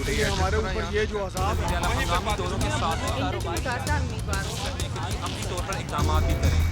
रही है हमारे ऊपर ये जो अज़ाब है हंगामी दौरों के साथ अमली तौर पर इक़दाम भी करें।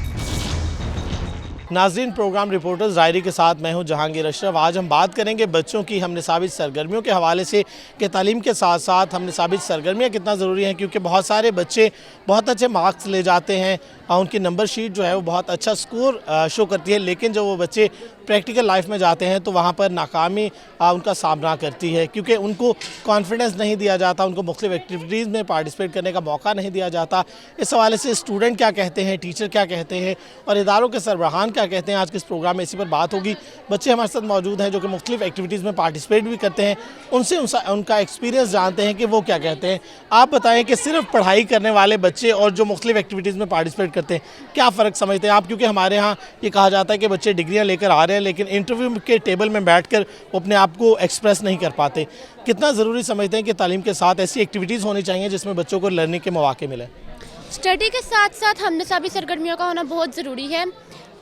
नाज़रीन, प्रोग्राम रिपोर्टर्स डायरी के साथ मैं हूं जहांगीर अशरफ। आज हम बात करेंगे बच्चों की हमनिसाबी सरगर्मियों के हवाले से कि तालीम के साथ साथ हमनिसाबी सरगर्मियाँ कितना ज़रूरी हैं, क्योंकि बहुत सारे बच्चे बहुत अच्छे मार्क्स ले जाते हैं, उनकी नंबर शीट जो है वो बहुत अच्छा स्कोर शो करती है, लेकिन जब वो बच्चे प्रैक्टिकल लाइफ में जाते हैं तो वहाँ पर नाकामी उनका सामना करती है, क्योंकि उनको कॉन्फिडेंस नहीं दिया जाता, उनको मुख्तलिफ एक्टिविटीज़ में पार्टिसिपेट करने का मौका नहीं दिया जाता। इस हवाले से स्टूडेंट क्या कहते हैं, टीचर क्या कहते हैं और इदारों के सरबराहान क्या कहते हैं, आज के इस प्रोग्राम में इसी पर बात होगी। बच्चे हमारे साथ मौजूद हैं जो कि मुख्तलिफ एक्टिविटीज़ में पार्टिसिपेट भी करते हैं, उनसे उनका एक्सपीरियंस जानते हैं कि वो क्या कहते हैं। आप बताएं कि सिर्फ पढ़ाई करने वाले बच्चे और जो मुख्तलिफ एक्टिविटीज़ में पार्टिसिपेट करते हैं, क्या फ़र्क समझते हैं आप? क्योंकि हमारे यहाँ ये कहा जाता है कि बच्चे डिग्रियाँ लेकर आ रहे हैं, लेकिन इंटरव्यू के टेबल में बैठकर वो अपने आप को एक्सप्रेस नहीं कर पाते। कितना ज़रूरी समझते हैं कि तालीम के साथ ऐसी एक्टिविटीज़ होनी चाहिए जिसमें बच्चों को लर्निंग के मौके मिले? स्टडी के साथ साथ हमनिसाबी सरगर्मियों का होना बहुत ज़रूरी है।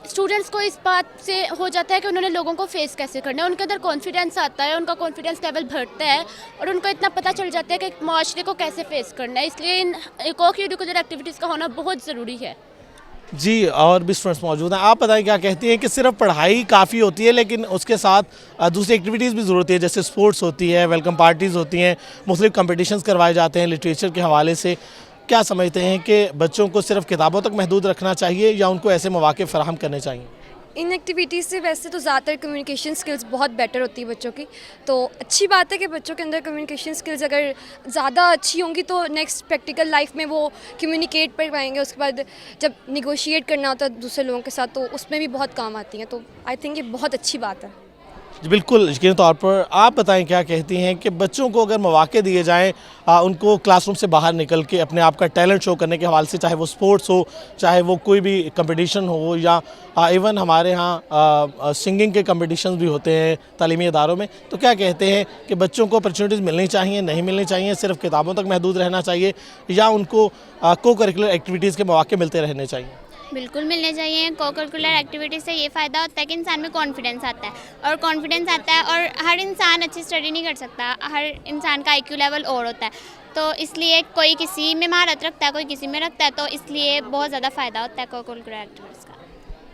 स्टूडेंट्स को इस बात से हो जाता है कि उन्होंने लोगों को फेस कैसे करना है, उनके अंदर कॉन्फिडेंस आता है, उनका कॉन्फिडेंस लेवल बढ़ता है और उनको इतना पता चल जाता है कि माशरे को कैसे फेस करना है। इसलिए इन को करिकुलर एक्टिविटीज़ का होना बहुत ज़रूरी है। जी, और भी स्टूडेंट्स मौजूद हैं। आप बताएं क्या कहती हैं कि सिर्फ पढ़ाई काफ़ी होती है, लेकिन उसके साथ दूसरी एक्टिविटीज़ भी ज़रूरत है, जैसे स्पोर्ट्स होती है, वेलकम पार्टीज़ होती हैं, मुख्तलिफ कंपटीशंस करवाए जाते हैं लिटरेचर के हवाले से। क्या समझते हैं कि बच्चों को सिर्फ किताबों तक महदूद रखना चाहिए या उनको ऐसे मौके फ़राहम करने चाहिए? इन एक्टिविटीज़ से वैसे तो ज़्यादातर कम्युनिकेशन स्किल्स बहुत बेटर होती है बच्चों की, तो अच्छी बात है कि बच्चों के अंदर कम्युनिकेशन स्किल्स अगर ज़्यादा अच्छी होंगी तो नेक्स्ट प्रैक्टिकल लाइफ में वो कम्युनिकेट कर पाएंगे। उसके बाद जब निगोशिएट करना होता है दूसरे लोगों के साथ तो उसमें भी बहुत काम आती हैं, तो आई थिंक ये बहुत अच्छी बात है। जी बिल्कुल, यकीनी तौर पर। आप बताएं क्या कहती हैं कि बच्चों को अगर मौके दिए जाएँ उनको क्लासरूम से बाहर निकल के अपने आप का टैलेंट शो करने के हवाले से, चाहे वो स्पोर्ट्स हो, चाहे वो कोई भी कंपटीशन हो या इवन हमारे यहाँ सिंगिंग के कंपटीशन भी होते हैं तालीमी इदारों में, तो क्या कहते हैं कि बच्चों को अपॉर्चुनिटीज़ मिलनी चाहिए, नहीं मिलनी चाहिए, सिर्फ किताबों तक महदूद रहना चाहिए या उनको को करिकुलर एक्टिविटीज़ के मौके मिलते रहने चाहिए? बिल्कुल मिलने चाहिए। को करिकुलर एक्टिविटीज़ से ये फ़ायदा होता है कि इंसान में कॉन्फिडेंस आता है और कॉन्फिडेंस आता है और हर इंसान अच्छी स्टडी नहीं कर सकता, हर इंसान का IQ लेवल और होता है, तो इसलिए कोई किसी में महारत रखता है, कोई किसी में रखता है, तो इसलिए बहुत ज़्यादा फ़ायदा होता है को करिकुलर एक्टिविटीज़ का।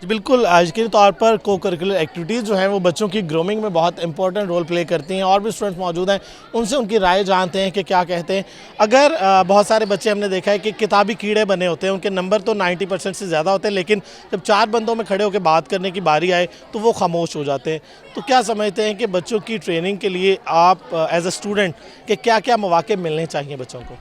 जी बिल्कुल, आज के तौर पर को करिकुलर एक्टिविटीज़ जो हैं वो बच्चों की ग्रूमिंग में बहुत इंपॉर्टेंट रोल प्ले करती हैं। और भी स्टूडेंट्स मौजूद हैं, उनसे उनकी राय जानते हैं कि क्या कहते हैं। अगर बहुत सारे बच्चे हमने देखा है कि किताबी कीड़े बने होते हैं, उनके नंबर तो 90% से ज़्यादा होते हैं, लेकिन जब 4 बंदों में खड़े होकर बात करने की बारी आए तो वो खामोश हो जाते हैं। तो क्या समझते हैं कि बच्चों की ट्रेनिंग के लिए आप एज अ स्टूडेंट के क्या क्या मौके मिलने चाहिए बच्चों को?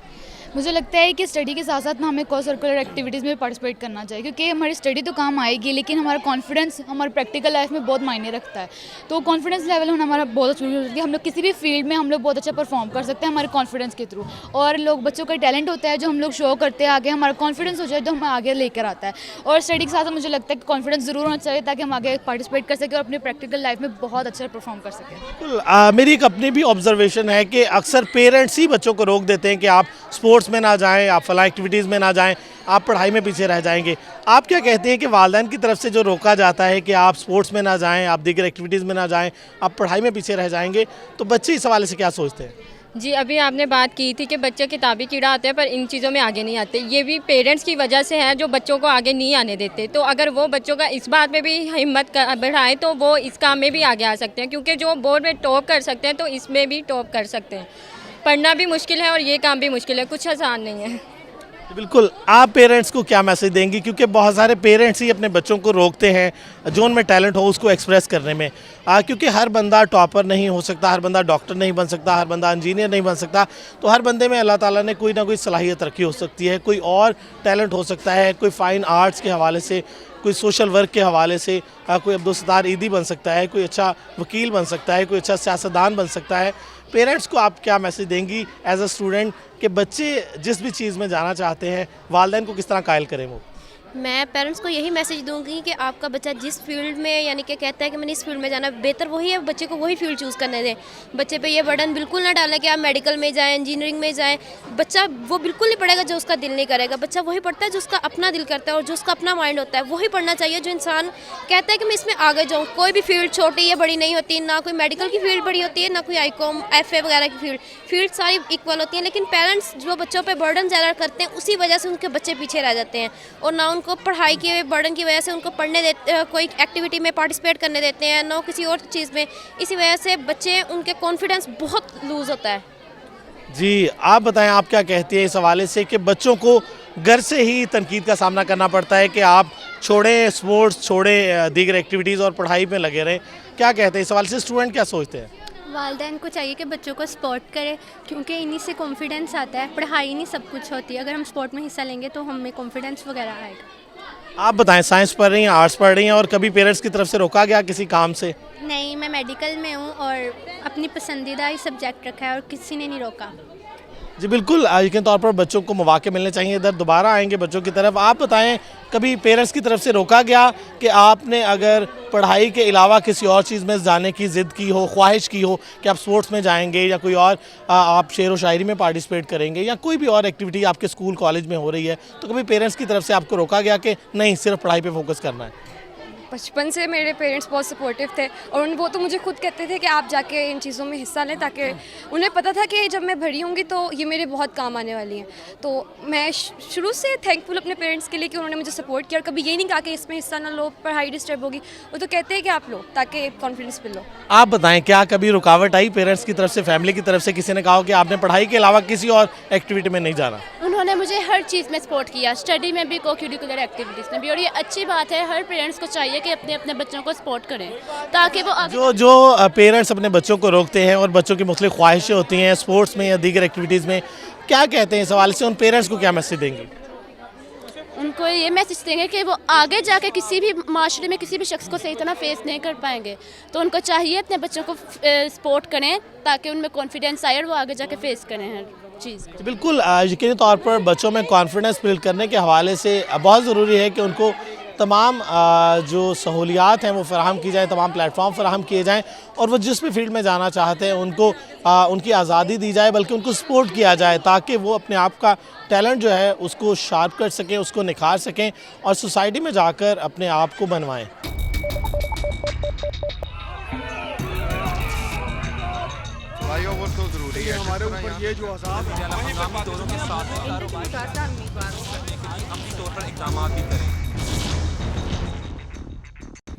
मुझे लगता है कि स्टडी के साथ साथ हमें को सर्कुलर एक्टिविटीज़ में पार्टिसिपेट करना चाहिए, क्योंकि हमारी स्टडी तो काम आएगी लेकिन हमारा कॉन्फिडेंस हमारे प्रैक्टिकल लाइफ में बहुत मायने रखता है। तो कॉन्फिडेंस लेवल होना हमारा बहुत ज़रूरी है कि हम लोग किसी भी फील्ड में हम लोग बहुत अच्छा परफॉर्म कर सकते हैं हमारे कॉन्फिडेंस के थ्रू। और लोग बच्चों का टैलेंट होता है जो हम लोग शो करते हैं, आगे हमारा कॉन्फिडेंस हो जाए तो हमें आगे लेकर आता है। और स्टडी के साथ साथ मुझे लगता है कि कॉन्फिडेंस ज़रूर होना चाहिए ताकि हम आगे पार्टिसिपेट कर सकें और अपनी प्रैक्टिकल लाइफ में बहुत अच्छा परफॉर्म कर सकें। मेरी एक अपनी भी ऑब्जर्वेशन है कि अक्सर पेरेंट्स ही बच्चों को रोक देते हैं कि आप स्पोर्ट्स में ना जाएं, आप फला एक्टिविटीज़ में ना जाएं, आप पढ़ाई में पीछे रह जाएंगे। आप क्या कहते हैं कि वालिदैन की तरफ से जो रोका जाता है कि आप स्पोर्ट्स में ना जाएं, आप दीगर एक्टिविटीज़ में ना जाएं, आप पढ़ाई में पीछे रह जाएंगे, तो बच्चे इस हवाले से क्या सोचते हैं? जी, अभी आपने बात की थी कि बच्चे किताबी कीड़ा आते हैं पर इन चीज़ों में आगे नहीं आते। ये भी पेरेंट्स की वजह से है जो बच्चों को आगे नहीं आने देते। तो अगर वो बच्चों का इस बात में भी हिम्मत बढ़ाएं तो वो इस काम में भी आगे आ सकते हैं, क्योंकि जो बोर्ड में टॉप कर सकते हैं तो इसमें भी टॉप कर सकते हैं। पढ़ना भी मुश्किल है और ये काम भी मुश्किल है, कुछ आसान नहीं है। बिल्कुल, आप पेरेंट्स को क्या मैसेज देंगी? क्योंकि बहुत सारे पेरेंट्स ही अपने बच्चों को रोकते हैं जो उनमें टैलेंट हो उसको एक्सप्रेस करने में, क्योंकि हर बंदा टॉपर नहीं हो सकता, हर बंदा डॉक्टर नहीं बन सकता, हर बंदा इंजीनियर नहीं बन सकता। तो हर बंदे में अल्लाह ताला ने कोई ना कोई सलाहियत रखी हो सकती है, कोई और टैलेंट हो सकता है, कोई फ़ाइन आर्ट्स के हवाले से, कोई सोशल वर्क के हवाले से, कोई अब्दुल सत्तार ईदी बन सकता है, कोई अच्छा वकील बन सकता है, कोई अच्छा सियासतदान बन सकता है। पेरेंट्स को आप क्या मैसेज देंगी एज अ स्टूडेंट कि बच्चे जिस भी चीज़ में जाना चाहते हैं वालिदैन को किस तरह कायल करें वो? मैं पेरेंट्स को यही मैसेज दूंगी कि आपका बच्चा जिस फील्ड में यानी कि कहता है कि मैंने इस फील्ड में जाना, बेहतर वही है, बच्चे को वही फील्ड चूज़ करने दें। बच्चे पे ये बर्डन बिल्कुल ना डालें कि आप मेडिकल में जाएं, इंजीनियरिंग में जाएं। बच्चा वो बिल्कुल नहीं पढ़ेगा जो उसका दिल नहीं करेगा। बच्चा वही पढ़ता है जो उसका अपना दिल करता है और जो उसका अपना माइंड होता है वही पढ़ना चाहिए। जो इंसान कहता है कि मैं इसमें आगे जाऊँ, कोई भी फील्ड छोटी या बड़ी नहीं होती, ना कोई मेडिकल की फील्ड बड़ी होती है, ना कोई ICOM FA वगैरह की फील्ड सारी इक्वल होती हैं। लेकिन पेरेंट्स जो बच्चों पर बर्डन ज़्यादा करते हैं उसी वजह से उनके बच्चे पीछे रह जाते हैं और ना उनको पढ़ाई के बर्डन की वजह से उनको पढ़ने देते, कोई एक्टिविटी में पार्टिसिपेट करने देते हैं, ना किसी और चीज़ में। इसी वजह से बच्चे उनके कॉन्फिडेंस बहुत लूज़ होता है। जी, आप बताएं, आप क्या कहती हैं इस हवाले से कि बच्चों को घर से ही तनकीद का सामना करना पड़ता है कि आप छोड़ें स्पोर्ट्स, छोड़ें दीगर एक्टिविटीज़ और पढ़ाई में लगे रहें? क्या कहते हैं इस हवाले से, स्टूडेंट क्या सोचते हैं? वालिदैन को चाहिए कि बच्चों को स्पोर्ट करें, क्योंकि इन्हीं से कॉन्फिडेंस आता है। पढ़ाई नहीं सब कुछ होती है, अगर हम स्पोर्ट में हिस्सा लेंगे तो हमें कॉन्फिडेंस वगैरह आएगा। आप बताएं, साइंस पढ़ रही हैं, आर्ट्स पढ़ रही हैं और कभी पेरेंट्स की तरफ से रोका गया किसी काम से? नहीं, मैं मेडिकल में हूँ और अपनी पसंदीदा ही सब्जेक्ट रखा है और किसी ने नहीं रोका। जी बिल्कुल, यकीन तौर पर बच्चों को मौके मिलने चाहिए। इधर दोबारा आएंगे बच्चों की तरफ। आप बताएं, कभी पेरेंट्स की तरफ से रोका गया कि आपने अगर पढ़ाई के अलावा किसी और चीज़ में जाने की ज़िद की हो, ख्वाहिश की हो कि आप स्पोर्ट्स में जाएंगे या कोई और आप शेर व शायरी में पार्टिसिपेट करेंगे या कोई भी और एक्टिविटी आपके स्कूल कॉलेज में हो रही है, तो कभी पेरेंट्स की तरफ से आपको रोका गया कि नहीं, सिर्फ पढ़ाई पर फोकस करना है? बचपन से मेरे पेरेंट्स बहुत सपोर्टिव थे और वो तो मुझे खुद कहते थे कि आप जाके इन चीज़ों में हिस्सा लें, ताकि उन्हें पता था कि जब मैं बड़ी होंगी तो ये मेरे बहुत काम आने वाली हैं। तो मैं शुरू से थैंकफुल अपने पेरेंट्स के लिए कि उन्होंने मुझे सपोर्ट किया और कभी ये नहीं कहा कि इसमें हिस्सा ना लो, पढ़ाई डिस्टर्ब होगी। वो तो कहते हैं कि आप लो ताकि कॉन्फिडेंस मिल लो। आप बताएं, क्या कभी रुकावट आई पेरेंट्स की तरफ से, फैमिली की तरफ से? किसी ने कहा कि आपने पढ़ाई के अलावा किसी और एक्टिविटी में नहीं जाना? उन्होंने मुझे हर चीज़ में सपोर्ट किया, स्टडी में भी, को करिकुलर एक्टिविटीज़ में भी। और ये अच्छी बात है, हर पेरेंट्स को चाहिए कि अपने अपने बच्चों को सपोर्ट करें ताकि वो आगे जो पेरेंट्स अपने बच्चों को रोकते हैं और बच्चों की मुख्तलिफ ख्वाहिशें होती हैं स्पोर्ट्स में या दीगर एक्टिविटीज़ में, क्या कहते हैं इस हवाले से? उन पेरेंट्स को क्या मैसेज देंगे? उनको ये मैसेज देंगे कि वो आगे जाके किसी भी माशरे में किसी भी शख्स को सही तरह फेस नहीं कर पाएंगे, तो उनको चाहिए अपने बच्चों को सपोर्ट करें ताकि उनमें कॉन्फिडेंस आए और वो आगे जाके फेस करें हर चीज़ को। बिल्कुल, यकीनी तौर पर बच्चों में कॉन्फिडेंस बिल्ड करने के हवाले से बहुत ज़रूरी है कि उनको तमाम जो सहूलियात हैं वो फ़राहम की जाए, तमाम प्लेटफॉर्म फ़राहम किए जाएँ और वो जिस भी फील्ड में जाना चाहते हैं उनको उनकी आज़ादी दी जाए, बल्कि उनको सपोर्ट किया जाए ताकि वो अपने आप का टैलेंट जो है उसको शार्प कर सकें, उसको निखार सकें और सोसाइटी में जाकर अपने आप को बनवाएं। भाइयों वो तो ज़रूरी है, हमारे ऊपर ये जो अज़ाब है हम दोनों के साथ अपने तौर पर इक़दाम भी करें।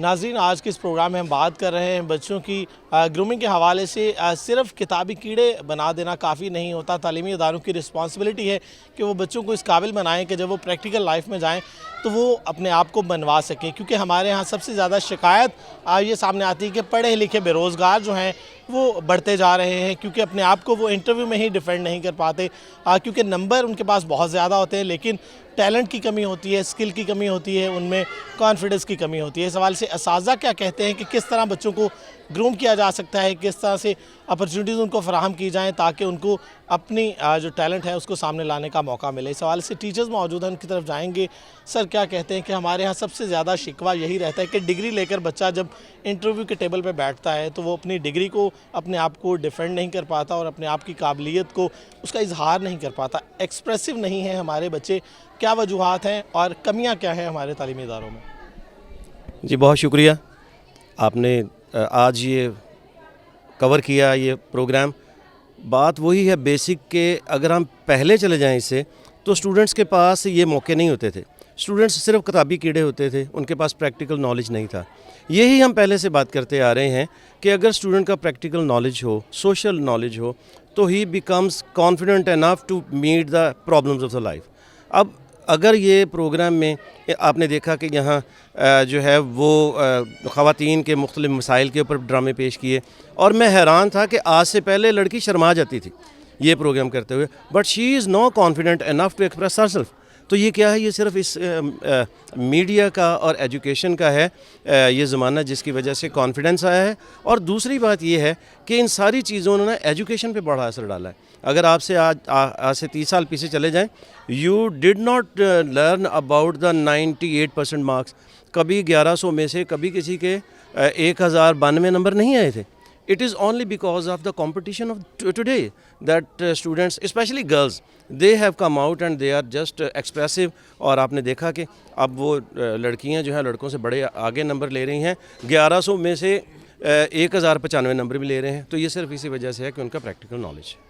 नाज़रीन, आज के इस प्रोग्राम में हम बात कर रहे हैं बच्चों की ग्रूमिंग के हवाले से। सिर्फ किताबी कीड़े बना देना काफ़ी नहीं होता, तालीमी इदारों की रिस्पॉन्सिबिलिटी है कि वो बच्चों को इस काबिल बनाएं कि जब वो प्रैक्टिकल लाइफ में जाएं तो वो अपने आप को बनवा सकें। क्योंकि हमारे यहाँ सबसे ज़्यादा शिकायत ये सामने आती है कि पढ़े लिखे बेरोज़गार जो हैं वो बढ़ते जा रहे हैं, क्योंकि अपने आप को वो इंटरव्यू में ही डिफेंड नहीं कर पाते, क्योंकि नंबर उनके पास बहुत ज़्यादा होते हैं लेकिन टैलेंट की कमी होती है, स्किल की कमी होती है, उनमें कॉन्फिडेंस की कमी होती है। इस सवाल से असातिज़ा क्या कहते हैं कि किस तरह बच्चों को ग्रूम किया जा सकता है, किस तरह से अपॉर्चुनिटीज़ उनको फराहम की जाएँ ताकि उनको अपनी जो टैलेंट है उसको सामने लाने का मौका मिले। इस सवाल से टीचर्स मौजूद हैं, उनकी तरफ जाएंगे। सर, क्या कहते हैं कि हमारे यहाँ सबसे ज़्यादा शिकवा यही रहता है कि डिग्री लेकर बच्चा जब इंटरव्यू के टेबल पर बैठता है तो वो अपनी डिग्री को, अपने आप को डिफेंड नहीं कर पाता और अपने आप की काबिलियत को, उसका इजहार नहीं कर पाता, एक्सप्रेसिव नहीं है हमारे बच्चे। क्या वजूहात हैं और कमियाँ क्या हैं हमारे तालीमी इदारों में? जी बहुत शुक्रिया, आपने आज ये कवर किया ये प्रोग्राम। बात वही है बेसिक के, अगर हम पहले चले जाएं इससे तो स्टूडेंट्स के पास ये मौके नहीं होते थे, स्टूडेंट्स सिर्फ किताबी कीड़े होते थे, उनके पास प्रैक्टिकल नॉलेज नहीं था। यही हम पहले से बात करते आ रहे हैं कि अगर स्टूडेंट का प्रैक्टिकल नॉलेज हो, सोशल नॉलेज हो, तो he becomes confident enough to meet the problems of the life. अब अगर ये प्रोग्राम में आपने देखा कि यहाँ जो है वो ख़वातीन के मुख्तलिफ मसाइल के ऊपर ड्रामे पेश किए और मैं हैरान था कि आज से पहले लड़की शर्मा जाती थी ये प्रोग्राम करते हुए, but she is no confident enough to express herself. तो ये क्या है, ये सिर्फ इस मीडिया का और एजुकेशन का है ये ज़माना, जिसकी वजह से कॉन्फिडेंस आया है। और दूसरी बात ये है कि इन सारी चीज़ों ने ना एजुकेशन पे बड़ा असर डाला है। अगर आपसे आज से 30 साल पीछे चले जाएं, you did not learn about the 98% marks. कभी 1100 में से कभी किसी के 1092 नंबर नहीं आए थे। It is only because of the competition of today that students, especially girls, they have come out and they are just expressive। और आपने देखा कि अब वो लड़कियां जो हैं लड़कों से बड़े आगे नंबर ले रही हैं, 1100 में से 1095 नंबर भी ले रहे हैं। तो ये सिर्फ इसी वजह से है कि उनका प्रैक्टिकल नॉलेज है।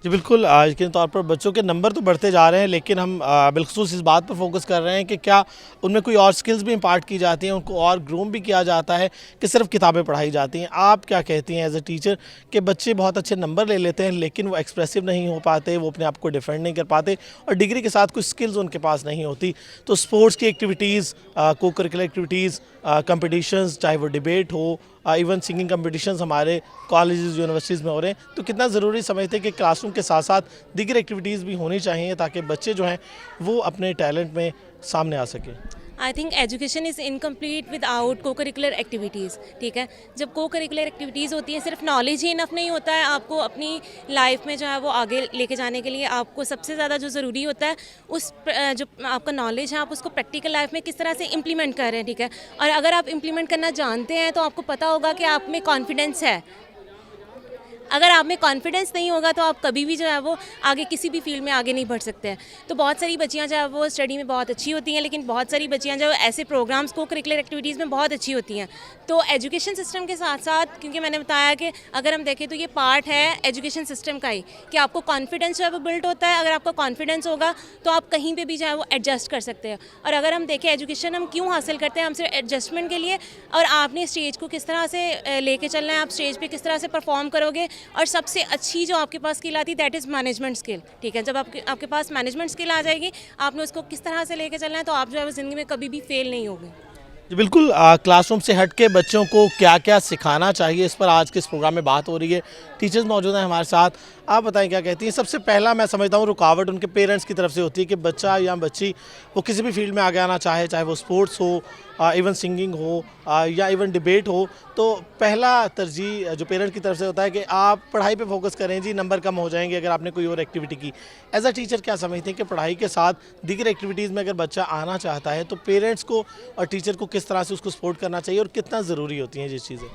जी बिल्कुल, आज के तौर पर बच्चों के नंबर तो बढ़ते जा रहे हैं, लेकिन हम बिलखुसूस इस बात पर फोकस कर रहे हैं कि क्या उनमें कोई और स्किल्स भी इम्पार्ट की जाती हैं, उनको और ग्रूम भी किया जाता है कि सिर्फ किताबें पढ़ाई जाती हैं। आप क्या कहती हैं एज ए टीचर कि बच्चे बहुत अच्छे नंबर ले लेते हैं लेकिन वो एक्सप्रेसिव नहीं हो पाते, वो अपने आप को डिफेंड नहीं कर पाते और डिग्री के साथ कुछ स्किल्स उनके पास नहीं होती। तो स्पोर्ट्स की एक्टिविटीज़, को करिकुलर एक्टिविटीज़, कंपटिशन्स, चाहे वो डिबेट हो, इवन सिंगिंग कंपटीशंस हमारे कॉलेजेस यूनिवर्सिटीज़ में हो रहे हैं, तो कितना ज़रूरी समझते हैं कि क्लासरूम के साथ साथ दीगर एक्टिविटीज़ भी होनी चाहिए ताकि बच्चे जो हैं वो अपने टैलेंट में सामने आ सकें। I think education is incomplete without को करिकुलर एक्टिविटीज़। ठीक है, जब को करिकुलर एक्टिविटीज़ होती हैं, सिर्फ नॉलेज ही इनफ नहीं होता है, आपको अपनी लाइफ में जो है वो आगे लेके जाने के लिए आपको सबसे ज़्यादा जो ज़रूरी होता है उस जो आपका नॉलेज है आप उसको प्रैक्टिकल लाइफ में किस तरह से इम्प्लीमेंट कर रहे हैं। ठीक है, और अगर आप इम्प्लीमेंट करना जानते हैं तो आपको पता होगा कि आप में कॉन्फिडेंस है। अगर आप में कॉन्फिडेंस नहीं होगा तो आप कभी भी जो है वो आगे किसी भी फील्ड में आगे नहीं बढ़ सकते हैं। तो बहुत सारी बच्चियां जो है वो स्टडी में बहुत अच्छी होती हैं, लेकिन बहुत सारी बच्चियां जो ऐसे प्रोग्राम्स को करिकुलर एक्टिविटीज़ में बहुत अच्छी होती हैं। तो एजुकेशन सिस्टम के साथ साथ, क्योंकि मैंने बताया कि अगर हम देखें तो ये पार्ट है एजुकेशन सिस्टम का ही कि आपको कॉन्फिडेंस जो है वो बिल्ड होता है। अगर आपका कॉन्फिडेंस होगा तो आप कहीं पर भी जो है वो एडजस्ट कर सकते हैं। और अगर हम देखें एजुकेशन हम क्यों हासिल करते हैं, हम सिर्फ एडजस्टमेंट के लिए। और आपने स्टेज को किस तरह से लेके चलना है, आप स्टेज पर किस तरह से परफॉर्म करोगे, और सबसे अच्छी जो आपके पास स्किल आती है दैट इज़ मैनेजमेंट स्किल। ठीक है, जब आपके पास मैनेजमेंट स्किल आ जाएगी, आपने उसको किस तरह से लेके चलना है, तो आप जो है ज़िंदगी में कभी भी फेल नहीं होगे। जी बिल्कुल, क्लासरूम से हट के बच्चों को क्या क्या सिखाना चाहिए, इस पर आज के इस प्रोग्राम में बात हो रही है। टीचर्स मौजूद हैं हमारे साथ, आप बताएं क्या कहती हैं। सबसे पहला मैं समझता हूँ रुकावट उनके पेरेंट्स की तरफ से होती है कि बच्चा या बच्ची वो किसी भी फील्ड में आगे आना चाहे, चाहे वो स्पोर्ट्स हो, इवन सिंगिंग हो, या इवन डिबेट हो, तो पहला तरजीह जो पेरेंट की तरफ से होता है कि आप पढ़ाई पे फोकस करें जी, नंबर कम हो जाएंगे अगर आपने कोई और एक्टिविटी की। एज अ टीचर क्या समझते हैं कि पढ़ाई के साथ दीगर एक्टिविटीज़ में अगर बच्चा आना चाहता है तो पेरेंट्स को और टीचर को किस तरह से उसको सपोर्ट करना चाहिए और कितना ज़रूरी होती हैं ये चीज़ें?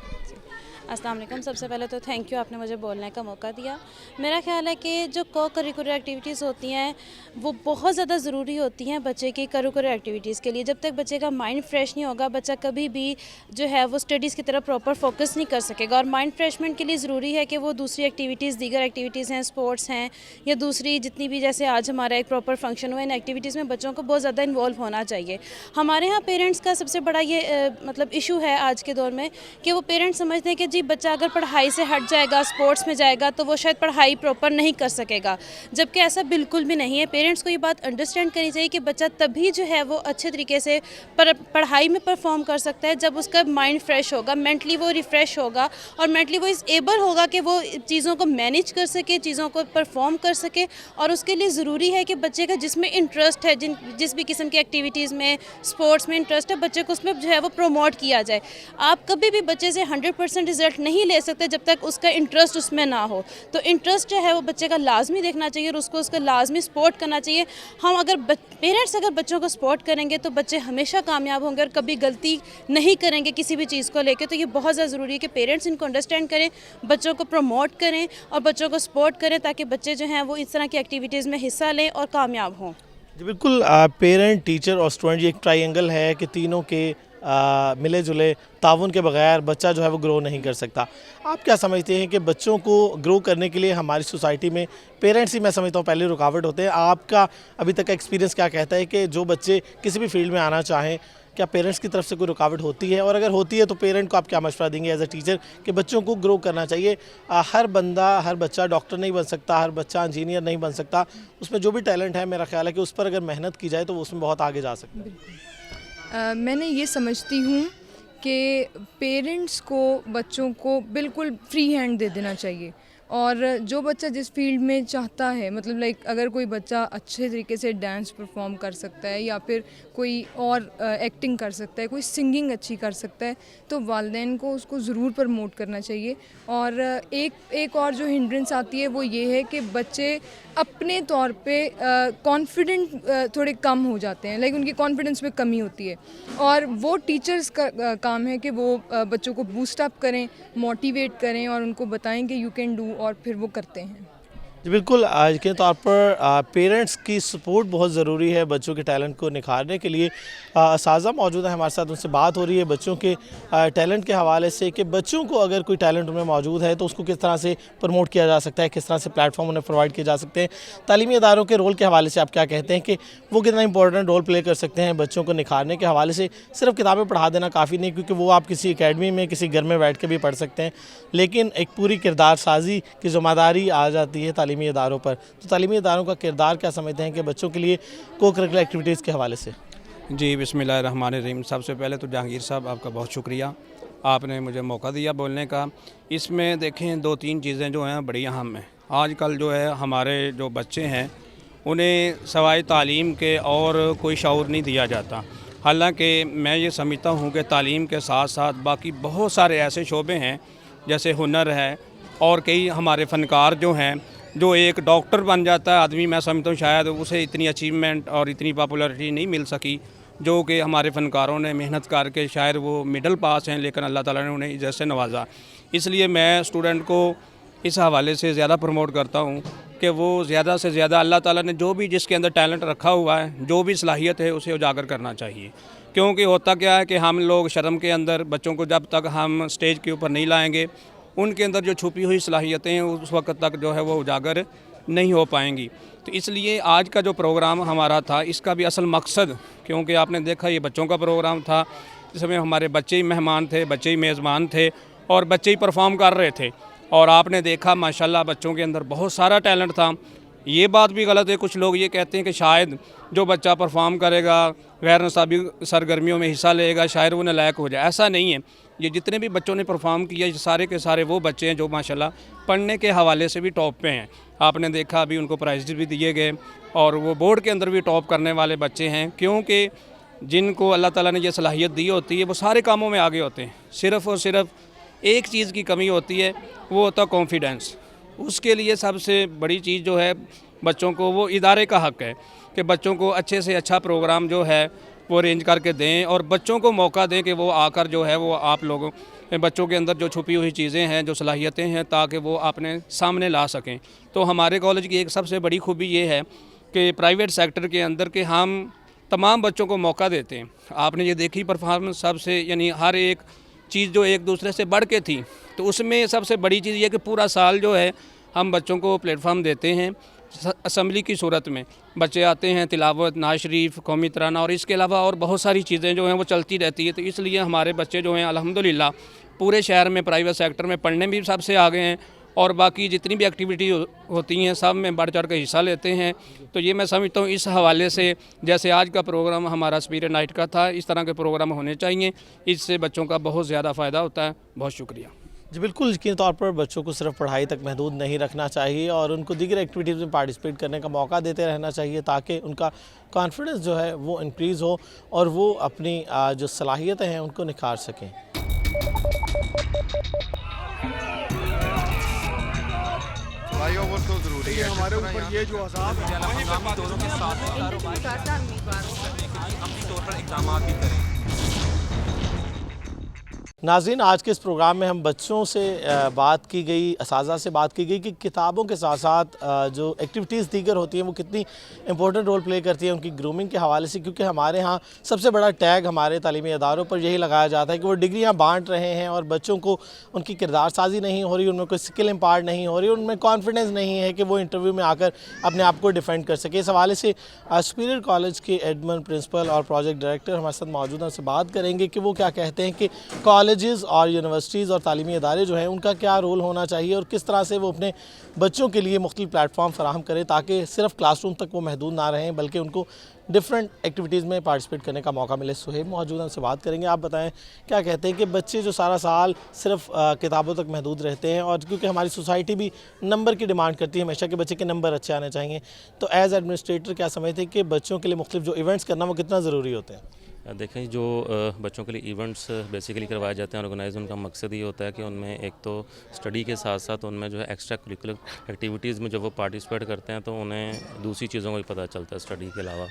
अस्सलाम वालेकुम। सबसे पहले तो थैंक यू, आपने मुझे बोलने का मौका दिया। मेरा ख्याल है कि जो को करिकुलर एक्टिविटीज़ होती हैं वो बहुत ज़्यादा ज़रूरी होती हैं बच्चे की करिकुलर एक्टिविटीज़ के लिए। जब तक बच्चे का माइंड फ्रेश नहीं होगा, बच्चा कभी भी जो है वो स्टडीज़ की तरफ प्रॉपर फोकस नहीं कर सकेगा। और माइंड फ्रेशमेंट के लिए ज़रूरी है कि वो दूसरी एक्टिविटीज़, दीगर एक्टिविटीज़ हैं, स्पोर्ट्स हैं या दूसरी जितनी भी, जैसे आज हमारा एक प्रॉपर फंक्शन हुआ, इन एक्टिविटीज़ में बच्चों को बहुत ज़्यादा इन्वॉल्व होना चाहिए। हमारे यहाँ पेरेंट्स का सबसे बड़ा ये मतलब इशू है आज के दौर में कि वो पेरेंट्स समझते हैं कि जी बच्चा अगर पढ़ाई से हट जाएगा, स्पोर्ट्स में जाएगा तो वो शायद पढ़ाई प्रॉपर नहीं कर सकेगा, जबकि ऐसा बिल्कुल भी नहीं है। पेरेंट्स को ये बात अंडरस्टैंड करनी चाहिए कि बच्चा तभी जो है वो अच्छे तरीके से पढ़ाई में परफॉर्म कर सकता है जब उसका माइंड फ्रेश होगा, मेंटली वो रिफ़्रेश होगा और मेंटली वो इस एबल होगा कि वो चीज़ों को मैनेज कर सके, चीज़ों को परफॉर्म कर सके। और उसके लिए ज़रूरी है कि बच्चे का जिसमें इंटरेस्ट है, जिस भी किस्म की एक्टिविटीज़ में, स्पोर्ट्स में इंटरेस्ट है, बच्चे को उसमें जो है वो प्रमोट किया जाए। आप कभी भी बच्चे से 100% रिजल्ट नहीं ले सकते जब तक उसका इंटरेस्ट उसमें ना हो। तो इंटरेस्ट जो है वो बच्चे का लाजमी देखना चाहिए और उसको उसका लाजमी सपोर्ट करना चाहिए। हम अगर पेरेंट्स अगर बच्चों को सपोर्ट करेंगे तो बच्चे हमेशा कामयाब होंगे और कभी गलती नहीं करेंगे किसी भी चीज़ को लेकर। तो ये बहुत ज़्यादा ज़रूरी है कि पेरेंट्स इनको अंडरस्टैंड करें, बच्चों को प्रमोट करें और बच्चों को सपोर्ट करें ताकि बच्चे जो हैं वो इस तरह की एक्टिविटीज़ में हिस्सा लें और कामयाब हों। जी बिल्कुल, पेरेंट, टीचर और स्टूडेंट ये एक ट्रायंगल है कि तीनों के मिले जुले ताउन के बगैर बच्चा जो है वो ग्रो नहीं कर सकता। आप क्या समझते हैं कि बच्चों को ग्रो करने के लिए हमारी सोसाइटी में पेरेंट्स ही, मैं समझता हूँ, पहले रुकावट होते हैं। आपका अभी तक का एक्सपीरियंस क्या कहता है कि जो बच्चे किसी भी फील्ड में आना चाहें, क्या पेरेंट्स की तरफ से कोई रुकावट होती है, और अगर होती है तो पेरेंट को आप क्या मशवरा देंगे एज अ टीचर कि बच्चों को ग्रो करना चाहिए? हर बच्चा डॉक्टर नहीं बन सकता, हर बच्चा इंजीनियर नहीं बन सकता। उसमें जो भी टैलेंट है, मेरा ख्याल है कि उस पर अगर मेहनत की जाए तो उसमें बहुत आगे जा सकते हैं। मैंने ये समझती हूँ कि पेरेंट्स को बच्चों को बिल्कुल फ्री हैंड दे देना चाहिए। और जो बच्चा जिस फील्ड में चाहता है, मतलब लाइक अगर कोई बच्चा अच्छे तरीके से डांस परफॉर्म कर सकता है या फिर कोई और एक्टिंग कर सकता है, कोई सिंगिंग अच्छी कर सकता है, तो वालिदैन को उसको ज़रूर प्रमोट करना चाहिए। और एक और जो हिंड्रेंस आती है वो ये है कि बच्चे अपने तौर पे कॉन्फिडेंट थोड़े कम हो जाते हैं, लाइक उनकी कॉन्फिडेंस में कमी होती है, और वो टीचर्स का काम है कि वो बच्चों को बूस्ट अप करें, मोटिवेट करें और उनको बताएं कि यू कैन डू, और फिर वो करते हैं। जी बिल्कुल, आज के तौर पर पेरेंट्स की सपोर्ट बहुत ज़रूरी है बच्चों के टैलेंट को निखारने के लिए। असाज़ा मौजूद है हमारे साथ, उनसे बात हो रही है बच्चों के टैलेंट के हवाले से कि बच्चों को अगर कोई टैलेंट उनमें मौजूद है तो उसको किस तरह से प्रमोट किया जा सकता है, किस तरह से प्लेटफॉर्म उन्हें प्रोवाइड किए जा सकते हैं। तालीमी इदारों के रोल के हवाले से आप क्या कहते हैं कि वो कितना इंपॉर्टेंट रोल प्ले कर सकते हैं बच्चों को निखारने के हवाले से? सिर्फ किताबें पढ़ा देना काफ़ी नहीं, क्योंकि वो आप किसी एकेडमी में किसी घर में बैठ के भी पढ़ सकते हैं, लेकिन एक पूरी किरदार साजी की ज़िम्मेदारी आ जाती है तालीमी इदारों पर। तो तालीमी इदारों का किरदार क्या समझते हैं कि बच्चों के लिए को करिकुलर एक्टिविटीज़ के हवाले से? जी बिस्मिल्लाहिर्रहमानिर्रहीम। सबसे पहले तो जहांगीर साहब आपका बहुत शुक्रिया, आपने मुझे मौका दिया बोलने का। इसमें देखें 2-3 चीज़ें जो हैं बड़ी अहम हैं। आजकल जो है हमारे जो बच्चे हैं उन्हें सवाए तालीम के और कोई शऊर नहीं दिया जाता। हालांकि मैं ये समझता हूँ कि तालीम के साथ साथ बाकी बहुत सारे ऐसे शोबे हैं, जैसे हुनर है, और कई हमारे फ़नकार जो हैं, जो एक डॉक्टर बन जाता है आदमी, मैं समझता हूँ शायद उसे इतनी अचीवमेंट और इतनी पॉपुलैरिटी नहीं मिल सकी जो कि हमारे फ़नकारों ने मेहनत करके, शायद वो मिडिल पास हैं लेकिन अल्लाह ताला ने उन्हें इज्जत से नवाजा। इसलिए मैं स्टूडेंट को इस हवाले से ज़्यादा प्रमोट करता हूँ कि वो ज़्यादा से ज़्यादा अल्लाह ताला ने जो भी जिसके अंदर टैलेंट रखा हुआ है, जो भी सलाहियत है, उसे उजागर करना चाहिए। क्योंकि होता क्या है कि हम लोग शर्म के अंदर बच्चों को जब तक हम स्टेज के ऊपर नहीं लाएंगे, उनके अंदर जो छुपी हुई सलाहियतें हैं उस वक्त तक जो है वो उजागर नहीं हो पाएंगी। तो इसलिए आज का जो प्रोग्राम हमारा था, इसका भी असल मकसद, क्योंकि आपने देखा ये बच्चों का प्रोग्राम था, इसमें हमारे बच्चे ही मेहमान थे, बच्चे ही मेज़बान थे और बच्चे ही परफॉर्म कर रहे थे। और आपने देखा माशाल्लाह बच्चों के अंदर बहुत सारा टैलेंट था। ये बात भी गलत है, कुछ लोग ये कहते हैं कि शायद जो बच्चा परफॉर्म करेगा, गैर नसाबी सरगर्मियों में हिस्सा लेगा, शायद वो नालायक हो जाए। ऐसा नहीं है। ये जितने भी बच्चों ने परफॉर्म किया, ये सारे के सारे वो बच्चे हैं जो माशाल्लाह पढ़ने के हवाले से भी टॉप पे हैं। आपने देखा अभी उनको प्राइज़ भी दिए गए और वो बोर्ड के अंदर भी टॉप करने वाले बच्चे हैं, क्योंकि जिनको अल्लाह ताला ने ये सलाहियत दी होती है वो सारे कामों में आगे होते हैं। सिर्फ़ और सिर्फ एक चीज़ की कमी होती है, वो होता है कॉन्फिडेंस। उसके लिए सबसे बड़ी चीज़ जो है बच्चों को, वो इदारे का हक़ है कि बच्चों को अच्छे से अच्छा प्रोग्राम जो है वो अरेंज करके दें और बच्चों को मौका दें कि वो आकर जो है वो आप लोगों बच्चों के अंदर जो छुपी हुई चीज़ें हैं, जो सलाहियतें हैं, ताकि वो अपने सामने ला सकें। तो हमारे कॉलेज की एक सबसे बड़ी खूबी ये है कि प्राइवेट सेक्टर के अंदर के हम तमाम बच्चों को मौका देते हैं। आपने ये देखी परफॉर्मेंस सबसे, यानी हर एक चीज़ जो एक दूसरे से बढ़ के थी, तो उसमें सबसे बड़ी चीज़ ये कि पूरा साल जो है हम बच्चों को प्लेटफॉर्म देते हैं। असम्बली की सूरत में बच्चे आते हैं, तिलावत, नाज शरीफ, कौमी तराना और इसके अलावा और बहुत सारी चीज़ें जो हैं वो चलती रहती है। तो इसलिए हमारे बच्चे जो हैं अल्हम्दुलिल्लाह पूरे शहर में प्राइवेट सेक्टर में पढ़ने भी सबसे आगे हैं और बाकी जितनी भी एक्टिविटी होती हैं सब में बढ़ चढ़ कर हिस्सा लेते हैं। तो ये मैं समझता हूँ इस हवाले से, जैसे आज का प्रोग्राम हमारा स्पिरिट नाइट का था, इस तरह के प्रोग्राम होने चाहिए। इससे बच्चों का बहुत ज़्यादा फ़ायदा होता है। बहुत शुक्रिया। जी बिल्कुल, यकीनी तौर पर बच्चों को सिर्फ पढ़ाई तक महदूद नहीं रखना चाहिए और उनको दीगर एक्टिविटीज़ में पार्टिसिपेट करने का मौका देते रहना चाहिए, ताकि उनका कॉन्फिडेंस जो है वो इंक्रीज़ हो और वो अपनी जो सलाहियतें हैं उनको निखार सकें। फ्लाईओवर तो ज़रूरी है, हमारे ऊपर ये जो अज़ाब है, दोनों के साथ अपनी तौर पर इक़दाम भी करें। नाज़रीन, आज के इस प्रोग्राम में हम बच्चों से बात की गई, असाज़ा से बात की गई कि किताबों के साथ साथ जो एक्टिविटीज़ दीगर होती हैं वो कितनी इंपॉर्टेंट रोल प्ले करती है उनकी ग्रूमिंग के हवाले से। क्योंकि हमारे यहाँ सबसे बड़ा टैग हमारे तालीमी इदारों पर यही लगाया जाता है कि वो डिग्रियाँ बांट रहे हैं और बच्चों को उनकी किरदार साजी नहीं हो रही, उनमें कोई स्किल इम्पार्ट नहीं हो रही, उनमें कॉन्फिडेंस नहीं है कि वो इंटरव्यू में आकर अपने आप को डिफेंड कर सके। इस हवाले से सुपीरियर कॉलेज के एडमिन, प्रिंसिपल और प्रोजेक्ट डायरेक्टर हमारे साथ मौजूद हैं, उनसे बात करेंगे कि वो क्या कहते हैं कि कॉलेज कॉलेजेस और यूनिवर्सिटीज़ और तालीमी इदारे जो हैं उनका क्या रोल होना चाहिए और किस तरह से वो अपने बच्चों के लिए मुख्तलिफ प्लेटफॉर्म फराहम करें ताकि सिर्फ क्लासरूम तक वो महदूद ना रहें बल्कि उनको डिफरेंट एक्टिविटीज़ में पार्टिसिपेट करने का मौका मिले। सुहेब मौजूद हैं, उनसे बात करेंगे। आप बताएं क्या कहते हैं कि बच्चे जो सारा साल सिर्फ किताबों तक महदूद रहते हैं और क्योंकि हमारी सोसाइटी भी नंबर की डिमांड करती है हमेशा कि बच्चे के नंबर अच्छे आने चाहिए, तो एज़ एडमिनिस्ट्रेटर क्या समझते हैं कि बच्चों के लिए मुख्तलिफ जो इवेंट्स करना वो कितना ज़रूरी होते हैं? देखें, जो बच्चों के लिए इवेंट्स बेसिकली करवाए जाते हैं ऑर्गेनाइज, उनका मकसद ये होता है कि उनमें एक तो स्टडी के साथ साथ उनमें जो है एक्स्ट्रा करिकुलर एक्टिविटीज़ में जब वो पार्टिसिपेट करते हैं तो उन्हें दूसरी चीज़ों का भी पता चलता है स्टडी के अलावा।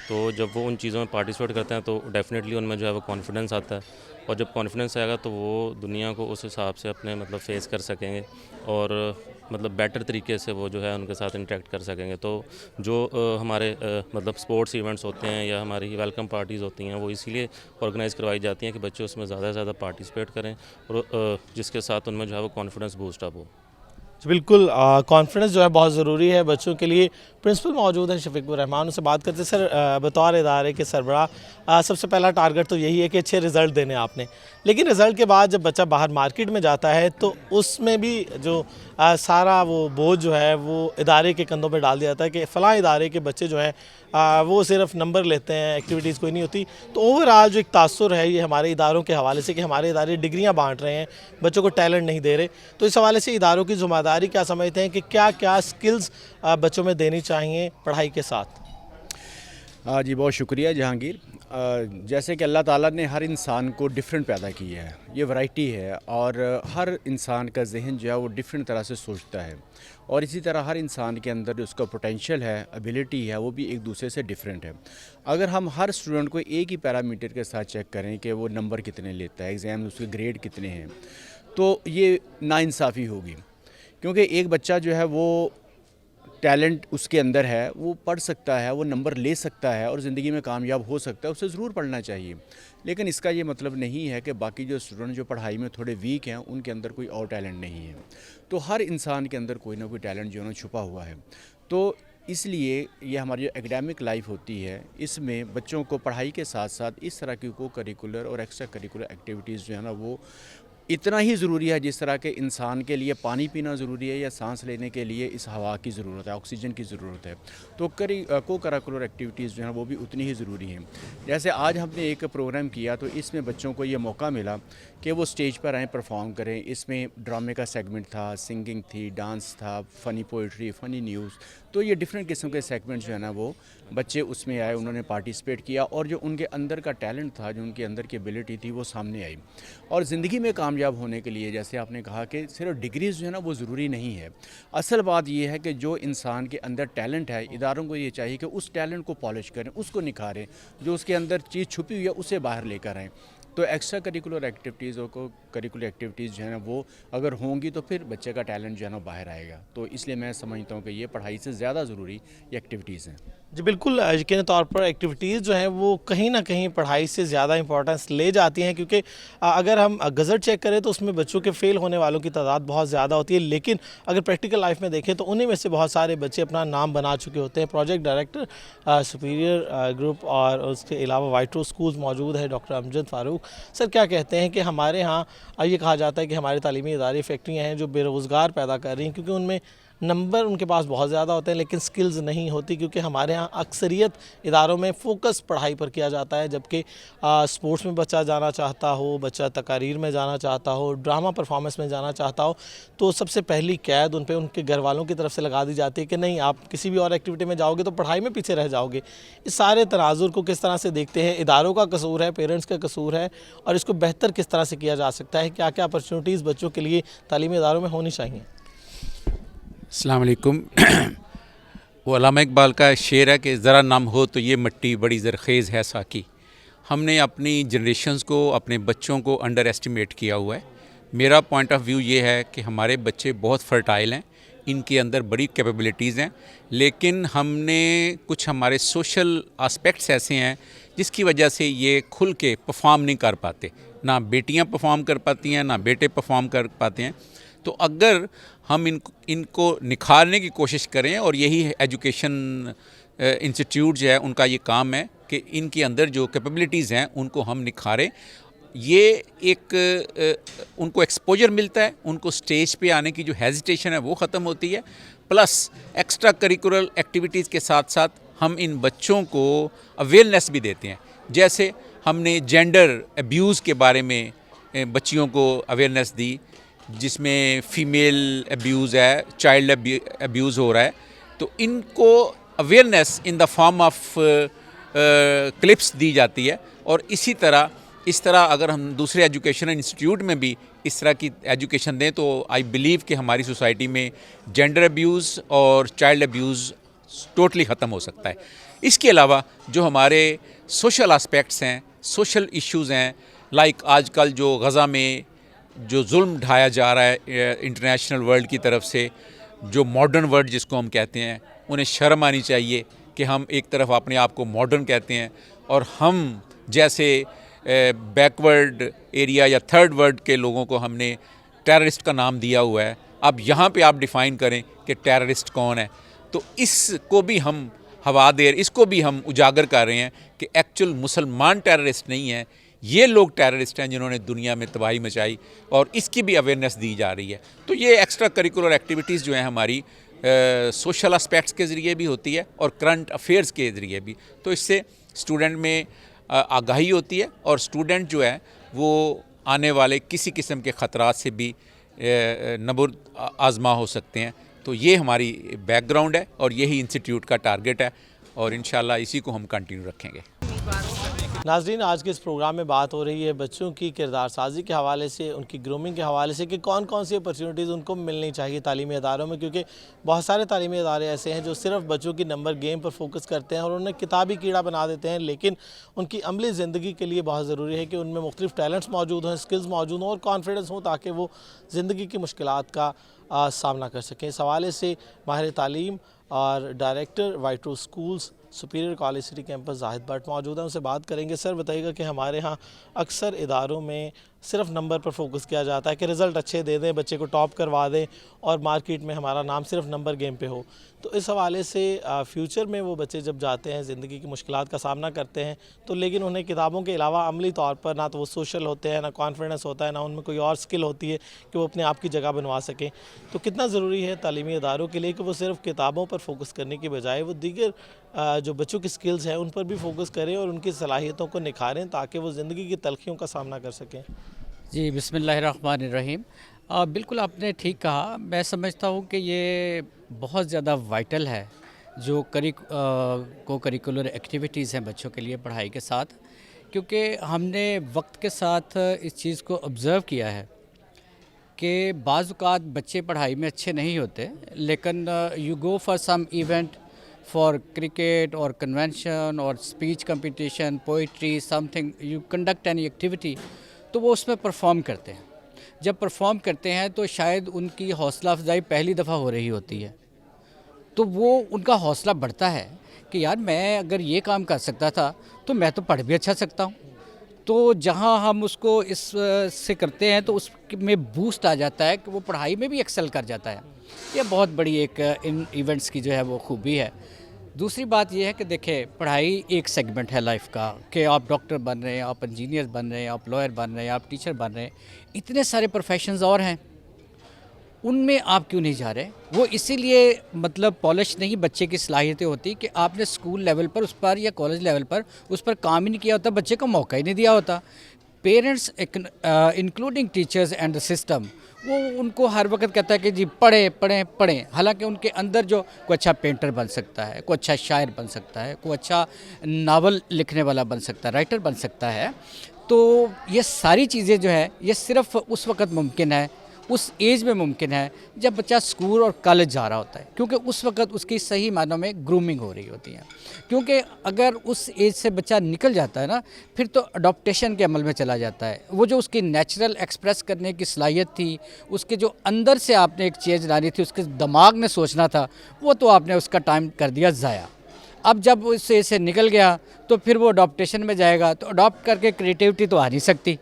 तो जब वो उन चीज़ों में पार्टिसिपेट करते हैं तो डेफ़िनेटली उनमें जो है वो कॉन्फिडेंस आता है और जब कॉन्फिडेंस आएगा तो वो दुनिया को उस हिसाब से अपने मतलब फेस कर सकेंगे और मतलब बेटर तरीके से वो जो है उनके साथ इंटरेक्ट कर सकेंगे। तो जो हमारे मतलब स्पोर्ट्स इवेंट्स होते हैं या हमारी वेलकम पार्टीज़ होती हैं वो इसीलिए ऑर्गेनाइज़ करवाई जाती हैं कि बच्चे उसमें ज़्यादा से ज़्यादा पार्टिसिपेट करें और जिसके साथ उनमें जो है वो कॉन्फिडेंस बूस्ट अप हो। बिल्कुल, कॉन्फिडेंस जो है बहुत ज़रूरी है बच्चों के लिए। प्रिंसिपल मौजूद हैं शफीकुर रहमान, उनसे बात करते। सर, बतौर इदारे के सरबराह सबसे पहला टारगेट तो यही है कि अच्छे रिज़ल्ट देने आपने, लेकिन रिज़ल्ट के बाद जब बच्चा बाहर मार्केट में जाता है तो उसमें भी जो सारा वो बोझ जो है वो इदारे के कंधों पे डाल दिया जाता है कि फ़लाँ इदारे के बच्चे जो हैं वो सिर्फ नंबर लेते हैं, एक्टिविटीज़ कोई नहीं होती। तो ओवरऑल जो एक तासुर है ये हमारे इदारों के हवाले से कि हमारे इदारे डिग्रियां बांट रहे हैं, बच्चों को टैलेंट नहीं दे रहे, तो इस हवाले से इदारों की ज़िम्मेदारी क्या समझते हैं कि क्या क्या स्किल्स बच्चों में देनी चाहिए पढ़ाई के साथ? जी, बहुत शुक्रिया जहांगीर। जैसे कि अल्लाह ताला ने हर इंसान को डिफरेंट पैदा किया है, ये वैरायटी है और हर इंसान का जहन जो है वो डिफरेंट तरह से सोचता है और इसी तरह हर इंसान के अंदर जो उसका पोटेंशियल है, एबिलिटी है, वो भी एक दूसरे से डिफरेंट है। अगर हम हर स्टूडेंट को एक ही पैरामीटर के साथ चेक करें कि वो नंबर कितने लेता है, एग्ज़ाम में उसके ग्रेड कितने हैं, तो ये नाइंसाफ़ी होगी, क्योंकि एक बच्चा जो है वो टैलेंट उसके अंदर है, वो पढ़ सकता है, वो नंबर ले सकता है और ज़िंदगी में कामयाब हो सकता है, उसे ज़रूर पढ़ना चाहिए। लेकिन इसका ये मतलब नहीं है कि बाकी जो स्टूडेंट जो पढ़ाई में थोड़े वीक हैं उनके अंदर कोई और टैलेंट नहीं है। तो हर इंसान के अंदर कोई ना कोई टैलेंट जो है छुपा हुआ है। तो इसलिए ये हमारी जो एकेडमिक लाइफ होती है इसमें बच्चों को पढ़ाई के साथ साथ इस तरह की को करिकुलर और एक्स्ट्रा करिकुलर एक्टिविटीज़ जो है ना वो इतना ही ज़रूरी है जिस तरह के इंसान के लिए पानी पीना ज़रूरी है या सांस लेने के लिए इस हवा की ज़रूरत है, ऑक्सीजन की ज़रूरत है। तो को करिकुलर एक्टिविटीज़ जो हैं वो भी उतनी ही ज़रूरी हैं। जैसे आज हमने एक प्रोग्राम किया तो इसमें बच्चों को ये मौका मिला कि वो स्टेज पर आएँ, परफॉर्म करें। इसमें ड्रामे का सेगमेंट था, सिंगिंग थी, डांस था, फ़नी पोइट्री, फ़नी न्यूज़, तो ये डिफरेंट किस्म के सेगमेंट जो है ना वो बच्चे उसमें आए, उन्होंने पार्टिसिपेट किया और जो उनके अंदर का टैलेंट था, जो उनके अंदर की एबिलिटी थी वो सामने आई। और ज़िंदगी में कामयाब होने के लिए जैसे आपने कहा कि सिर्फ डिग्रीज़ जो है ना वो ज़रूरी नहीं है। असल बात ये है कि जो इंसान के अंदर टैलेंट है, इदारों को ये चाहिए कि उस टैलेंट को पॉलिश करें, उसको निखारें, जो उसके अंदर चीज़ छुपी हुई है उसे बाहर लेकर आएँ। तो एक्स्ट्रा करिकुलर एक्टिविटीज़ और को करिकुलर एक्टिविटीज़ जो है ना वो अगर होंगी तो फिर बच्चे का टैलेंट जो है ना बाहर आएगा। तो इसलिए मैं समझता हूँ कि ये पढ़ाई से ज़्यादा ज़रूरी ये एक्टिविटीज़ हैं। जी बिल्कुल, यकीनी तौर पर एक्टिविटीज़ जो हैं वो कहीं ना कहीं पढ़ाई से ज़्यादा इंपॉर्टेंस ले जाती हैं, क्योंकि अगर हम गज़ट चेक करें तो उसमें बच्चों के फ़ेल होने वालों की तादाद बहुत ज़्यादा होती है, लेकिन अगर प्रैक्टिकल लाइफ में देखें तो उन्हीं में से बहुत सारे बच्चे अपना नाम बना चुके होते हैं। प्रोजेक्ट डायरेक्टर सुपीरियर ग्रुप और उसके अलावा वाइट्रो स्कूल्स मौजूद है डॉक्टर अमजद फ़ारूक। सर, क्या कहते हैं कि हमारे यहाँ ये कहा जाता है कि हमारे तालीमी इदारे फैक्ट्रियाँ हैं जो बेरोज़गार पैदा कर रही हैं, क्योंकि उनमें नंबर उनके पास बहुत ज़्यादा होते हैं लेकिन स्किल्स नहीं होती, क्योंकि हमारे यहाँ अक्सरियत इदारों में फ़ोकस पढ़ाई पर किया जाता है, जबकि स्पोर्ट्स में बच्चा जाना चाहता हो, बच्चा तकारीर में जाना चाहता हो, ड्रामा परफॉर्मेंस में जाना चाहता हो, तो सबसे पहली कैद उन पे उनके घर वालों की तरफ से लगा दी जाती है कि नहीं, आप किसी भी और एक्टिविटी में जाओगे तो पढ़ाई में पीछे रह जाओगे। इस सारे तनाजुर को किस तरह से देखते हैं? इदारों का कसूर है, पेरेंट्स का कसूर है, और इसको बेहतर किस तरह से किया जा सकता है? क्या क्या अपॉर्चुनिटीज़ बच्चों के लिए तालीमी इदारों में होनी चाहिए? अस्सलाम वालेकुम। वो अल्लामा इकबाल का शेर है कि ज़रा नम हो तो ये मिट्टी बड़ी ज़रखेज़ है साकी। हमने अपनी जनरेशन्स को, अपने बच्चों को अंडर एस्टिमेट किया हुआ है। मेरा पॉइंट ऑफ व्यू ये है कि हमारे बच्चे बहुत फर्टाइल हैं, इनके अंदर बड़ी कैपेबिलिटीज़ हैं, लेकिन हमने कुछ हमारे सोशल आस्पेक्ट्स ऐसे हैं जिसकी वजह से ये खुल के परफॉर्म नहीं कर पाते। ना बेटियां परफॉर्म कर पाती हैं, ना बेटे परफॉर्म कर पाते हैं। तो अगर हम इनको निखारने की कोशिश करें, और यही एजुकेशन इंस्टीट्यूट जो है उनका ये काम है कि इनके अंदर जो कैपेबिलिटीज़ हैं उनको हम निखारें, ये एक उनको एक्सपोजर मिलता है, उनको स्टेज पे आने की जो हेजिटेशन है वो ख़त्म होती है। प्लस एक्स्ट्रा करिकुलर एक्टिविटीज़ के साथ साथ हम इन बच्चों को अवेयरनेस भी देते हैं। जैसे हमने जेंडर अब्यूज़ के बारे में बच्चियों को अवेयरनेस दी, जिसमें फ़ीमेल अब्यूज़ है, चाइल्ड अब्यूज़ हो रहा है, तो इनको awareness in the form of clips दी जाती है। और इस तरह अगर हम दूसरे एजुकेशन इंस्टीट्यूट में भी इस तरह की एजुकेशन दें तो आई बिलीव कि हमारी सोसाइटी में जेंडर अब्यूज़ और चाइल्ड अब्यूज़ टोटली ख़त्म हो सकता है। इसके अलावा जो हमारे सोशल एस्पेक्ट्स हैं, सोशल इश्यूज़ हैं, लाइक आजकल जो गज़ा में जो जुल्म ढाया जा रहा है इंटरनेशनल वर्ल्ड की तरफ से, जो मॉडर्न वर्ल्ड जिसको हम कहते हैं, उन्हें शर्म आनी चाहिए कि हम एक तरफ अपने आप को मॉडर्न कहते हैं और हम जैसे बैकवर्ड एरिया या थर्ड वर्ल्ड के लोगों को हमने टेररिस्ट का नाम दिया हुआ है। अब यहाँ पे आप डिफ़ाइन करें कि टेररिस्ट कौन है, तो इसको भी हम इसको भी हम उजागर कर रहे हैं कि एक्चुअल मुसलमान टेररिस्ट नहीं है, ये लोग टेररिस्ट हैं जिन्होंने दुनिया में तबाही मचाई, और इसकी भी अवेयरनेस दी जा रही है। तो ये एक्स्ट्रा करिकुलर एक्टिविटीज़ जो हैं हमारी सोशल एस्पेक्ट्स के ज़रिए भी होती है और करंट अफेयर्स के ज़रिए भी, तो इससे स्टूडेंट में आगाही होती है और स्टूडेंट जो है वो आने वाले किसी किस्म के ख़तरात से भी नबुर्द आज़मा हो सकते हैं। तो ये हमारी बैकग्राउंड है और यही इंस्टीट्यूट का टारगेट है और इंशाल्लाह इसी को हम कंटिन्यू रखेंगे। नाज़रीन, आज के इस प्रोग्राम में बात हो रही है बच्चों की किरदार साजी के हवाले से, उनकी ग्रूमिंग के हवाले से कि कौन कौन सी अपॉर्चुनिटीज़ उनको मिलनी चाहिए तालीमी इदारों में, क्योंकि बहुत सारे तालीमी इदारे ऐसे हैं जो सिर्फ बच्चों की नंबर गेम पर फोकस करते हैं और उन्हें किताबी कीड़ा बना देते हैं, लेकिन उनकी अमली ज़िंदगी के लिए बहुत ज़रूरी है कि उनमें मुख्तलिफ टैलेंट्स मौजूद हों, स्किल्स मौजूद हों और कॉन्फिडेंस हो, ताकि वो ज़िंदगी की मुश्किलात का सामना कर सकें। इस हवाले से माहिर तालीम और director vitro schools superior college city campus Zahid Bhatt मौजूद हैं, उनसे बात करेंगे। सर, बताइएगा कि हमारे यहाँ अक्सर इदारों में सिर्फ नंबर पर फोकस किया जाता है कि रिज़ल्ट अच्छे दे दें, बच्चे को टॉप करवा दें और मार्केट में हमारा नाम सिर्फ नंबर गेम पे हो। तो इस हवाले से फ्यूचर में वो बच्चे जब जाते हैं, ज़िंदगी की मुश्किलात का सामना करते हैं, तो लेकिन उन्हें किताबों के अलावा अमली तौर पर ना तो वो सोशल होते हैं, ना कॉन्फिडेंस होता है, ना उनमें कोई और स्किल होती है कि वो अपने आप की जगह बनवा सकें। तो कितना ज़रूरी है तालीमी इदारों के लिए कि वो सिर्फ किताबों पर फोकस करने की बजाय वो दीगर जो बच्चों की स्किल्स हैं उन पर भी फोकस करें और उनकी सलाहियतों को निखारें ताकि वो ज़िंदगी की तलखियों का सामना कर सकें। जी, बिस्मिल्लाहिर्रहमानिर्रहीम। बिल्कुल आपने ठीक कहा। मैं समझता हूँ कि ये बहुत ज़्यादा वाइटल है जो करिकुलर एक्टिविटीज़ हैं बच्चों के लिए पढ़ाई के साथ, क्योंकि हमने वक्त के साथ इस चीज़ को ऑब्ज़र्व किया है कि बाज़ औक़ात बच्चे पढ़ाई में अच्छे नहीं होते, लेकिन you go for some event, for cricket और कन्वेंशन और speech competition, poetry, something, you conduct any activity, तो वो उसमें परफॉर्म करते हैं। जब परफॉर्म करते हैं तो शायद उनकी हौसला अफजाई पहली दफ़ा हो रही होती है, तो वो उनका हौसला बढ़ता है कि यार मैं अगर ये काम कर सकता था तो मैं तो पढ़ भी अच्छा सकता हूँ। तो जहाँ हम उसको इस से करते हैं तो उसमें बूस्ट आ जाता है कि वो पढ़ाई में भी एक्सेल कर जाता है। ये बहुत बड़ी एक इन इवेंट्स की जो है वो खूबी है। दूसरी बात ये है कि देखिए, पढ़ाई एक सेगमेंट है लाइफ का कि आप डॉक्टर बन रहे हैं, आप इंजीनियर बन रहे हैं, आप लॉयर बन रहे हैं, आप टीचर बन रहे हैं, इतने सारे प्रोफेशंस और हैं, उनमें आप क्यों नहीं जा रहे? वो इसीलिए मतलब पॉलिश नहीं बच्चे की सलाहियतें होती कि आपने स्कूल लेवल पर उस पर या कॉलेज लेवल पर उस पर काम ही नहीं किया होता, बच्चे को मौका ही नहीं दिया होता। Parents including teachers and the system, वो उनको हर वक्त कहता है कि जी पढ़ें पढ़ें पढ़ें, हालांकि उनके अंदर जो कोई अच्छा पेंटर बन सकता है, कोई अच्छा शायर बन सकता है, कोई अच्छा नावल लिखने वाला बन सकता है, राइटर बन सकता है। तो ये सारी चीज़ें जो है ये सिर्फ उस वक्त मुमकिन है, उस एज में मुमकिन है जब बच्चा स्कूल और कॉलेज जा रहा होता है, क्योंकि उस वक्त उसकी सही मानों में ग्रूमिंग हो रही होती है। क्योंकि अगर उस एज से बच्चा निकल जाता है ना, फिर तो अडॉप्टेशन के अमल में चला जाता है। वो जो उसकी नेचुरल एक्सप्रेस करने की सलाहियत थी, उसके जो अंदर से आपने एक चीज़ लानी थी, उसके दिमाग ने सोचना था, वो तो आपने उसका टाइम कर दिया ज़ाया। अब जब उस एज से निकल गया तो फिर वो अडॉप्टेशन में जाएगा, तो अडॉप्ट करके क्रिएटिविटी तो आ नहीं सकती,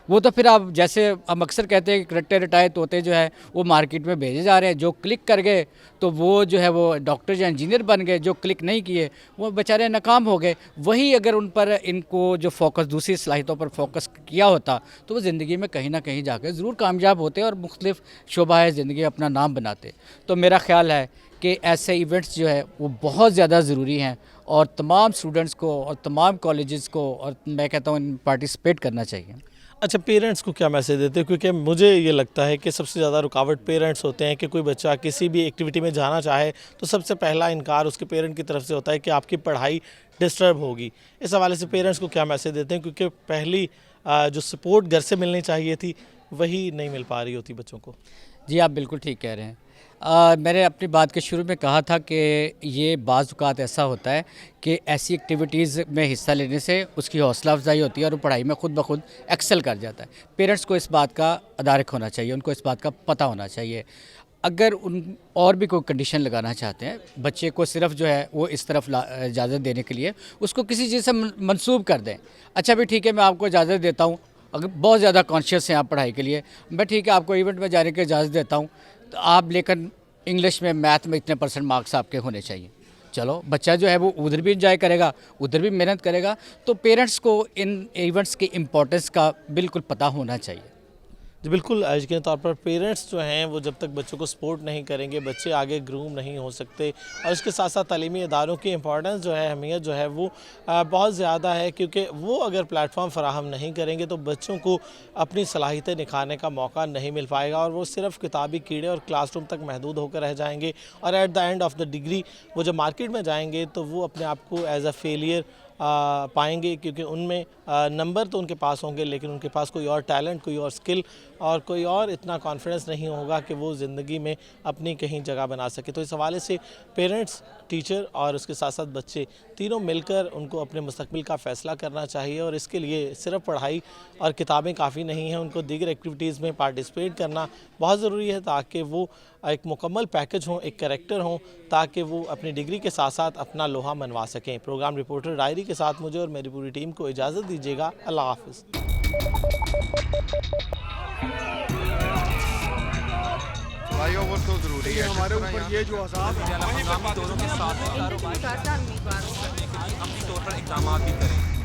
वो तो फिर आप जैसे हम अक्सर कहते हैं कि रट्टे रटाए तोते जो है वो मार्केट में भेजे जा रहे हैं, जो क्लिक कर गए तो वो जो है वो डॉक्टर या इंजीनियर बन गए, जो क्लिक नहीं किए वो बेचारे नाकाम हो गए। वही अगर उन पर इनको जो फोकस दूसरी सलाहियतों पर फोकस किया होता तो वो ज़िंदगी में कहीं ना कहीं जाकर ज़रूर कामयाब होते और मुख्तलिफ शोबाए ज़िंदगी अपना नाम बनाते। तो मेरा ख़्याल है कि ऐसे इवेंट्स जो है वो बहुत ज़्यादा ज़रूरी हैं और तमाम स्टूडेंट्स को और तमाम कॉलेजेस को और मैं कहता हूँ पार्टिसिपेट करना चाहिए। अच्छा, पेरेंट्स को क्या मैसेज देते हैं? क्योंकि मुझे ये लगता है कि सबसे ज़्यादा रुकावट पेरेंट्स होते हैं कि कोई बच्चा किसी भी एक्टिविटी में जाना चाहे तो सबसे पहला इनकार उसके पेरेंट की तरफ से होता है कि आपकी पढ़ाई डिस्टर्ब होगी। इस हवाले से पेरेंट्स को क्या मैसेज देते हैं? क्योंकि पहली जो सपोर्ट घर से मिलनी चाहिए थी वही नहीं मिल पा रही होती बच्चों को। जी, आप बिल्कुल ठीक कह रहे हैं। मैंने अपनी बात के शुरू में कहा था कि ये बाज़ औक़ात ऐसा होता है कि ऐसी एक्टिविटीज़ में हिस्सा लेने से उसकी हौसला अफजाई होती है और वो पढ़ाई में ख़ुद ब खुद एक्सेल कर जाता है। पेरेंट्स को इस बात का अदारक होना चाहिए, उनको इस बात का पता होना चाहिए। अगर उन और भी कोई कंडीशन लगाना चाहते हैं बच्चे को, सिर्फ जो है वो इस तरफ इजाज़त देने के लिए उसको किसी चीज़ से मंसूब कर दें। अच्छा भी ठीक है, मैं आपको इजाज़त देता हूँ, अगर बहुत ज़्यादा कॉन्शियस हैं आप पढ़ाई के लिए, मैं ठीक है आपको इवेंट में जाने की इजाज़त देता हूँ, तो आप लेकिन इंग्लिश में मैथ में इतने % मार्क्स आपके होने चाहिए। चलो बच्चा जो है वो उधर भी इंजॉय करेगा, उधर भी मेहनत करेगा। तो पेरेंट्स को इन इवेंट्स की इम्पोर्टेंस का बिल्कुल पता होना चाहिए। जी बिल्कुल, यकीनी तौर पर पेरेंट्स जो हैं वो जब तक बच्चों को सपोर्ट नहीं करेंगे बच्चे आगे ग्रूम नहीं हो सकते। और इसके साथ साथ तालीमी इदारों की इम्पोर्टेंस जो है, अहमियत जो है वो बहुत ज़्यादा है, क्योंकि वो अगर प्लेटफॉर्म फराहम नहीं करेंगे तो बच्चों को अपनी सलाहियतें निखारने का मौका नहीं मिल पाएगा और वो सिर्फ किताबी कीड़े और क्लासरूम तक महदूद होकर रह जाएंगे। और at the end of the degree वो जब मार्केट में जाएंगे तो वो अपने आप को एज अ फेलियर पाएंगे, क्योंकि उनमें नंबर तो उनके पास होंगे लेकिन उनके पास कोई और टैलेंट, कोई और स्किल और कोई और इतना कॉन्फिडेंस नहीं होगा कि वो ज़िंदगी में अपनी कहीं जगह बना सके। तो इस हवाले से पेरेंट्स, टीचर और उसके साथ साथ बच्चे तीनों मिलकर उनको अपने मुस्तकबिल का फ़ैसला करना चाहिए और इसके लिए सिर्फ पढ़ाई और किताबें काफ़ी नहीं हैं, उनको दीगर एक्टिविटीज़ में पार्टिसिपेट करना बहुत ज़रूरी है ताकि वो एक मुकम्मल पैकेज हों, एक कैरेक्टर हों, ताकि वो अपनी डिग्री के साथ साथ अपना लोहा मनवा सकें। प्रोग्राम रिपोर्टर डायरी के साथ मुझे और मेरी पूरी टीम को इजाज़त दीजिएगा। अल्लाह हाफ़िज़। फ्लाईओवर तो ज़रूरी है हमारे ऊपर, ये जो अज़ाब दोनों के साथ तौर पर इक़दाम भी करें।